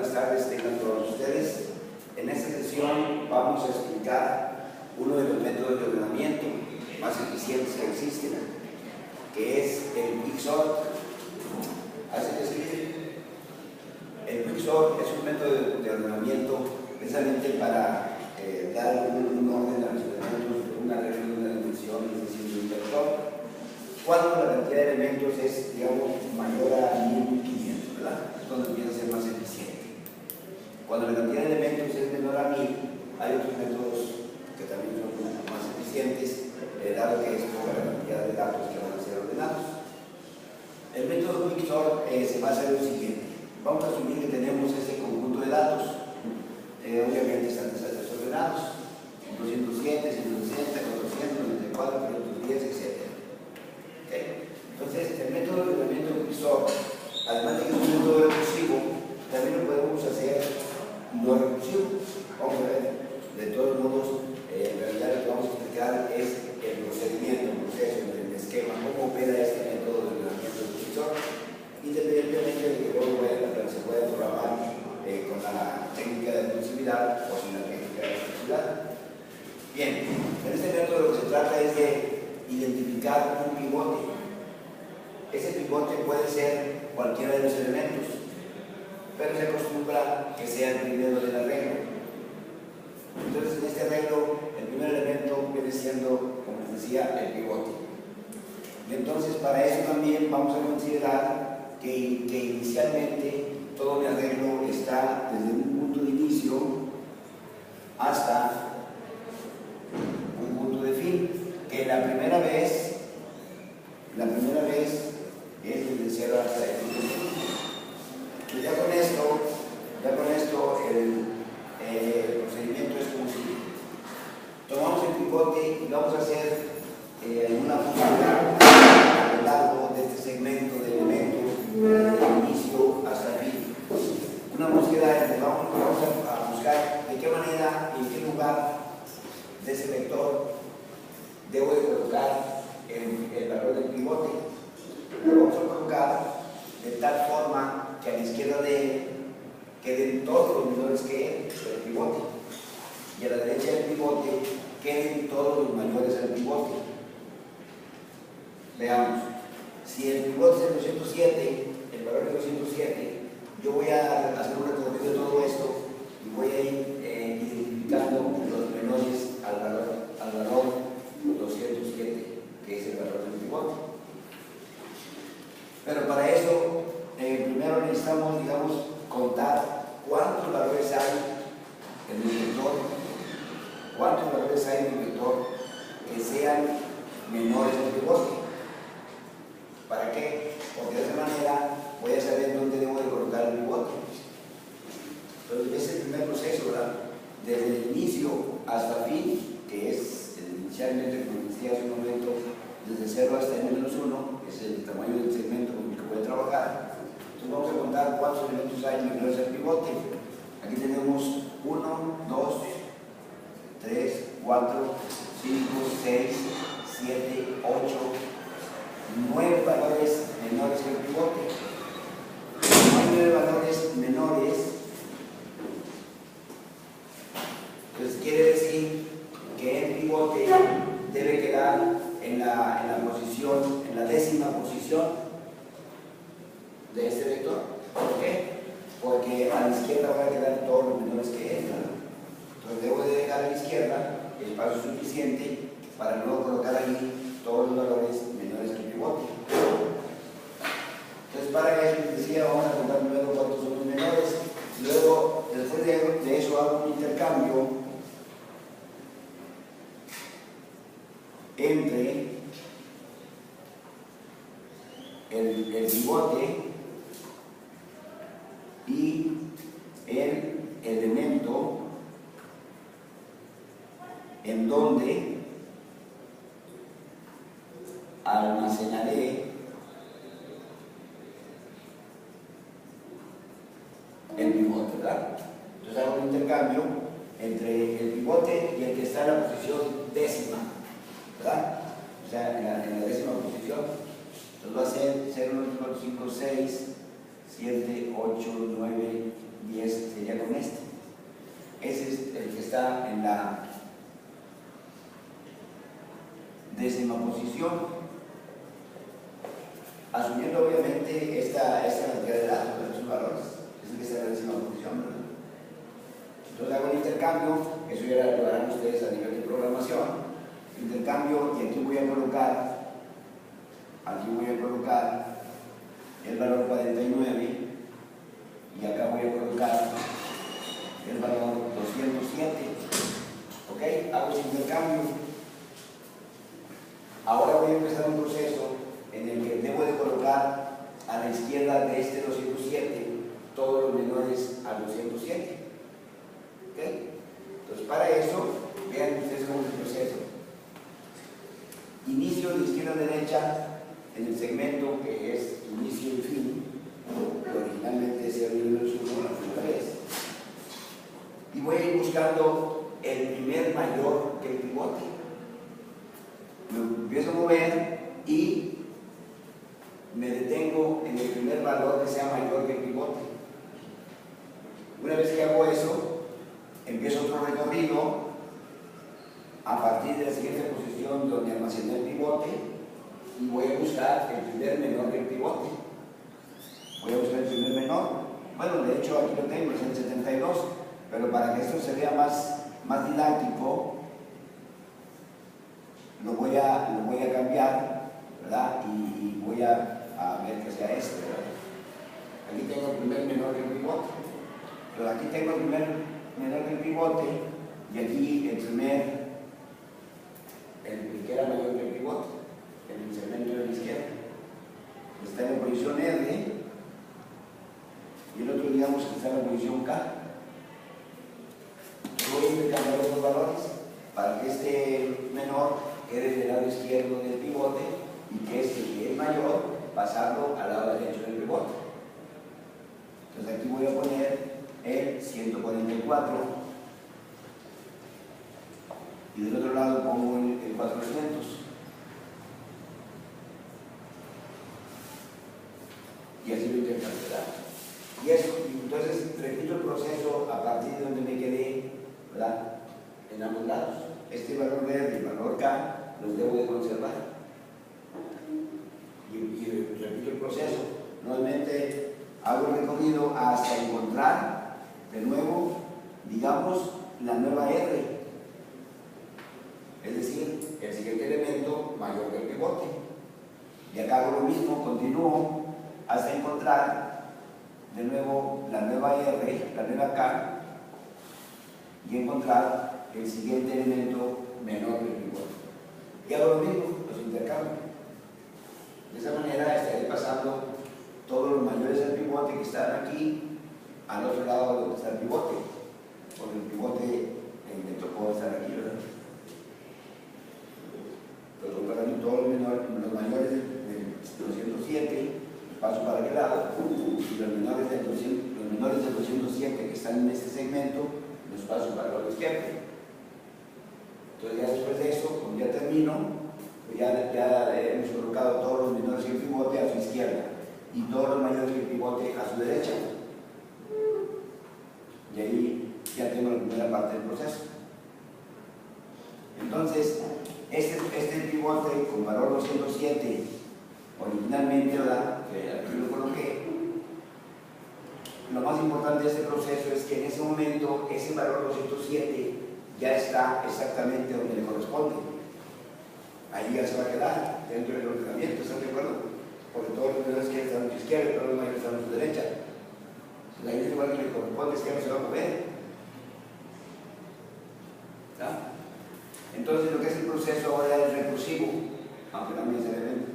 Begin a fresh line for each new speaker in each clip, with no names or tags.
Buenas tardes, tengan todos ustedes. En esta sesión vamos a explicar uno de los métodos de ordenamiento más eficientes que existen, que es el Quicksort. ¿Hace que escribir? El Quicksort es un método de ordenamiento precisamente para dar un orden a los elementos, una regla de una dimensión, es decir, un vector, cuando la cantidad de elementos es, digamos, mayor a 1500, ¿verdad? Es cuando empieza a ser más eficiente. Cuando la cantidad de elementos es menor a 1000, hay otros métodos que también son un poco más eficientes, dado que es poca la cantidad de datos que van a ser ordenados. El método Quicksort se basa en lo siguiente. Vamos a asumir que tenemos este conjunto de datos, obviamente están desordenados, 207, 160, 494, 510, etc. ¿Okay? Entonces, el método de ordenamiento Quicksort, además de que es un método recursivo, también lo podemos hacer no recursivo. Vamos a ver, de todos modos, en realidad lo que vamos a explicar es el procedimiento, el proceso, el esquema, cómo opera este método de ordenamiento Quicksort, independientemente de que luego se pueda programar con la técnica de recursividad o sin la técnica de recursividad. Bien, en este método lo que se trata es de identificar un pivote. Ese pivote puede ser cualquiera de los elementos, pero se acostumbra que sea el primero del arreglo. Entonces, en este arreglo, el primer elemento viene siendo, como les decía, el pivote. Y entonces, para eso también vamos a considerar que inicialmente todo mi arreglo está desde un punto de inicio hasta un punto de fin, que la primera vez es desde 0 hasta el punto de fin. Y ya con esto el procedimiento es como sigue. Tomamos el pivote y vamos a hacer una búsqueda a lo largo de este segmento de elementos desde el inicio hasta el fin. Una búsqueda en donde vamos a buscar de qué manera y en qué lugar de ese vector debo de colocar el valor del pivote. Lo vamos a colocar de tal forma que a la izquierda de él queden todos los menores que el pivote y a la derecha del pivote queden todos los mayores al pivote. Veamos, si el pivote es el 207, el valor es 207, yo voy a hacer un recorrido de todo esto y voy a ir identificando los menores al valor 207, que es el valor del pivote. Pero para eso, primero necesitamos, digamos, contar cuántos valores hay en el vector, que sean menores al pivote. ¿Para qué? Porque de esa manera voy a saber dónde debo de colocar el pivote. Entonces, ese es el primer proceso, ¿verdad? Desde el inicio hasta fin, que es inicialmente, como decía hace un momento, desde 0 hasta n-1, es el tamaño del segmento con el que voy a trabajar. Entonces vamos a contar cuántos elementos hay menores al pivote. Aquí tenemos 1, 2, 3, 4, 5, 6, 7, 8, 9 valores menores que el pivote. Como hay 9 valores menores, pues quiere decir que el pivote debe quedar en la posición, en la 10ª posición de este vector. ¿Por qué? Porque a la izquierda van a quedar todos los menores que él. Entonces debo de dejar a la izquierda el espacio suficiente para luego colocar ahí todos los valores menores que el pivote. Entonces, para eso les decía, vamos a contar primero cuántos son los menores. Luego, después de eso, hago un intercambio entre el pivote y el elemento en donde almacenaré el pivote, ¿verdad? Entonces hago un intercambio entre el pivote y el que está en la posición 10ª, ¿verdad? O sea, en la 10ª posición. Entonces va a ser 0, 1, 4, 5, 6, 7, 8, 9, 10, décima posición, asumiendo obviamente esta cantidad de datos, estos valores, es el que está en la décima posición, ¿verdad? Entonces hago el intercambio, eso ya lo harán ustedes a nivel de programación, intercambio, y aquí voy a colocar el valor 49 y acá voy a colocar el valor 207. ¿Ok? Hago ese intercambio. Ahora voy a empezar un proceso en el que debo de colocar a la izquierda de este 207 todos los menores al 207. ¿Ok? Entonces para eso, vean ustedes cómo es el proceso. Inicio de izquierda a derecha en el segmento que es inicio y fin, que originalmente es el nivel 1, la 3, y voy a ir buscando el primer mayor que el pivote. Me empiezo a mover y me detengo en el primer valor que sea mayor que el pivote. Una vez que hago eso, empiezo otro recorrido a partir de la siguiente posición donde almacené el pivote y voy a buscar el primer menor del pivote. Voy a buscar el primer menor. Bueno, de hecho aquí lo tengo, es el 72, pero para que esto se vea más didáctico, lo voy a cambiar, ¿verdad? Y voy a ver que sea este, ¿verdad? Aquí tengo el primer menor del pivote. Pero aquí tengo el primer menor del pivote y aquí el que era mayor que el pivote, en el segmento de la izquierda. Está en la posición R y el otro digamos que está en la posición K. Voy a intercambiar los dos valores para que este menor quede del lado izquierdo del pivote y que este que es mayor pasarlo al lado derecho del pivote. Entonces aquí voy a poner el 144 y del otro lado pongo el 400 y así lo intercambiará. Y eso, entonces repito el proceso a partir de donde me quedé, ¿verdad? En ambos lados. Este valor verde y el valor K los debo de conservar. Y repito el proceso. Nuevamente hago el recorrido hasta encontrar de nuevo, digamos, la nueva R. Es decir, el siguiente elemento mayor que el pivote. Y acá hago lo mismo, continúo hasta encontrar de nuevo la nueva R, la nueva K, y encontrar el siguiente elemento menor que el pivote. Y hago lo mismo, los intercambio. De esa manera estaré pasando todos los mayores del pivote que están aquí al otro lado donde está el pivote, porque el pivote me tocó estar aquí, ¿verdad? Entonces, todos los mayores del 207 paso para aquel lado y los menores del 207 que están en este segmento los paso para el lado izquierdo. Entonces ya después de eso, como ya termino, pues ya hemos colocado todos los menores que el pivote a su izquierda y todos los mayores que el pivote a su derecha. Y ahí ya tengo la primera parte del proceso. Entonces, este pivote con valor 207, originalmente, ¿verdad? Que aquí lo coloqué. Lo más importante de este proceso es que en ese momento ese valor 207 ya está exactamente donde le corresponde. Ahí ya se va a quedar dentro del ordenamiento, ¿están de acuerdo? Porque todos los menores que están a su izquierda y todos los mayores están a su derecha. Ahí es igual que le corresponde, es que no se va a mover. ¿Está? Entonces lo que es el proceso ahora es recursivo, aunque no necesariamente.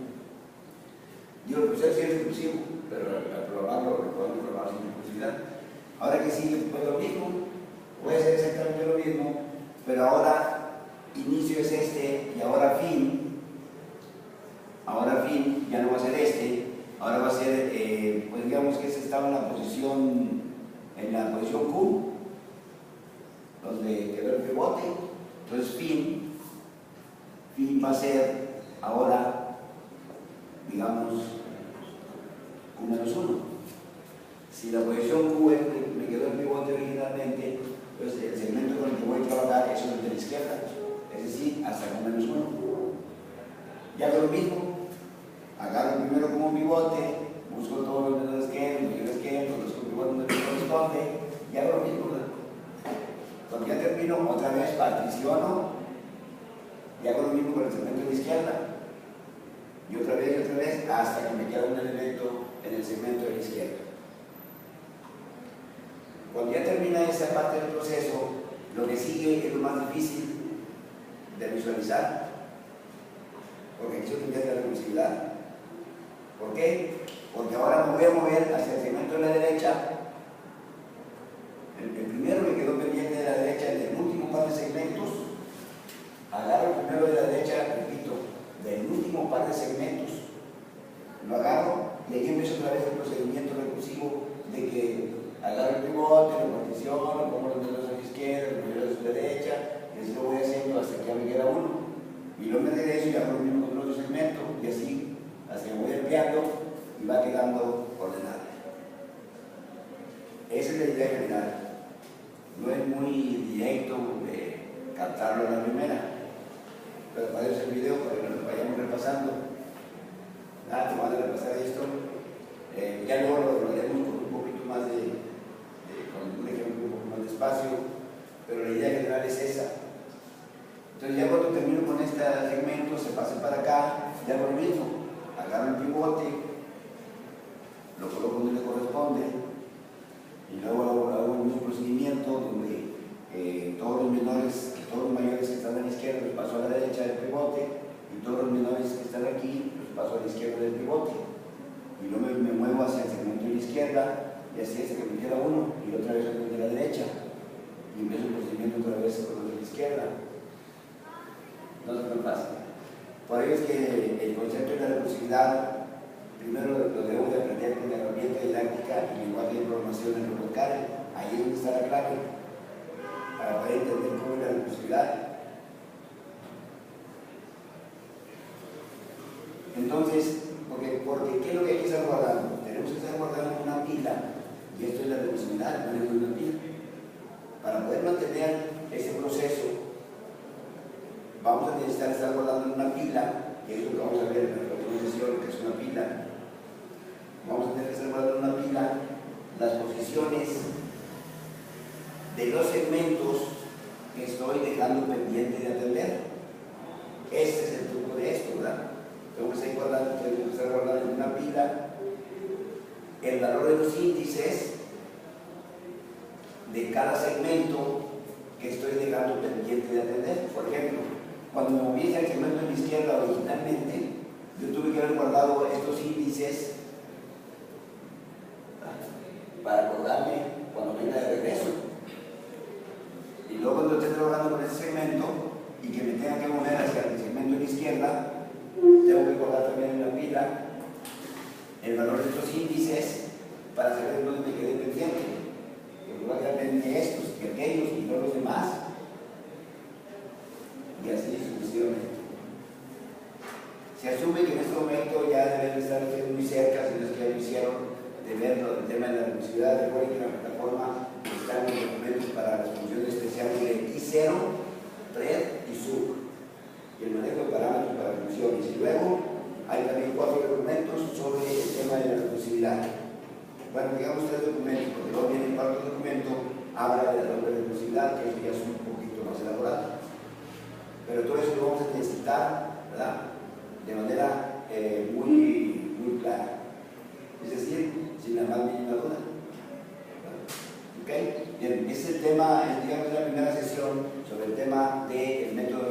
Digo, el proceso sí es recursivo, pero al probarlo lo podemos probar sin recursividad. Ahora que sigue, pues lo mismo, puede ser exactamente lo mismo, pero ahora inicio es este y ahora fin ya no va a ser este, ahora va a ser, pues digamos que ese estaba en la posición Q, donde quedó el pivote. Entonces fin va a ser ahora, digamos, Q-1. Si la posición Q es que me quedó el pivote originalmente, pues el segmento con el que voy a trabajar es el de la izquierda, es decir, hasta Q-1. norte y hago lo mismo, ¿verdad? Cuando ya termino, otra vez particiono y hago lo mismo con el segmento de la izquierda. Y otra vez, hasta que me queda un elemento en el segmento de la izquierda. Cuando ya termina esa parte del proceso, lo que sigue es lo más difícil de visualizar, porque aquí se utiliza la recursividad. ¿Por qué? Porque ahora me voy a mover hacia el segmento de la derecha. El primero me quedó pendiente de la derecha, del último par de segmentos. Agarro el primero de la derecha, repito, del último par de segmentos, lo agarro y aquí empiezo otra vez el procedimiento recursivo de que agarro el pivote, lo particiono, pongo los dedos a la izquierda, los dedos a la derecha, y así lo voy haciendo hasta que ya me queda uno. Y luego me regreso y hago lo mismo con el otro segmento, y así, hasta que voy ampliando y va quedando ordenado. Esa es la idea general. No es muy directo captarlo en la primera, pero para eso el video, para que nos vayamos repasando. Nada, te van a repasar esto. Ya luego lo haremos con un poquito más con un ejemplo un poco más despacio, pero la idea general es esa. Entonces ya cuando termino con este segmento, se pasa para acá, ya hago lo mismo. Agarro el pivote, lo coloco donde le corresponde, y luego hago el mismo procedimiento donde todos los mayores que están a la izquierda los paso a la derecha del pivote, y todos los menores que están aquí los paso a la izquierda del pivote. Y luego me muevo hacia el segmento de la izquierda, y así hasta que me queda uno, y otra vez al de la derecha, y empiezo el procedimiento otra vez con los de la izquierda. No es tan fácil. Por ello es que el concepto de la recursividad, primero lo debo de aprender con la herramienta didáctica y lenguaje de programación en el local. Ahí es donde está la clave, para poder entender cómo es la recursividad. Entonces, porque ¿qué es lo que hay que estar guardando? Tenemos que estar guardando una pila, y esto es la recursividad, ponemos una pila. Para poder mantener ese proceso, vamos a necesitar estar guardando una pila, que es lo que vamos a ver en la próxima sesión, que es una pila. Vamos a tener que estar guardando una pila las posiciones de los segmentos que estoy dejando pendiente de atender. Este es el truco de esto, ¿verdad? Tengo que estar guardando en una pila el valor de los índices de cada segmento que estoy dejando pendiente de atender. Por ejemplo, cuando me moví hacia el segmento de la izquierda originalmente, yo tuve que haber guardado estos índices para acordarme cuando venga de regreso. Y luego cuando esté trabajando con ese segmento y que me tenga que mover hacia el segmento de la izquierda, tengo que guardar también en la pila el valor de estos índices para saber dónde me quedé pendiente. Porque voy a quedar pendiente de estos y aquellos y no los demás. Y así sucesivamente. Se asume que en este momento ya deben estar muy cerca, si no es que ya lo hicieron, de ver el tema de la recursividad. Recuerden que en la plataforma están los documentos para las funciones especiales de I0, PRED y SUB, y el manejo de parámetros para funciones. Y luego hay también 4 documentos sobre el tema de la recursividad. Bueno, digamos 3 documentos, porque luego viene el 4º documento, habla de la doble recursividad, que eso ya es un poquito más elaborado. Pero todo eso lo vamos a necesitar, ¿verdad?, de manera muy clara. Es decir, sin la más mínima duda. ¿Ok? Bien, ese es el tema, digamos, de la primera sesión sobre el tema del método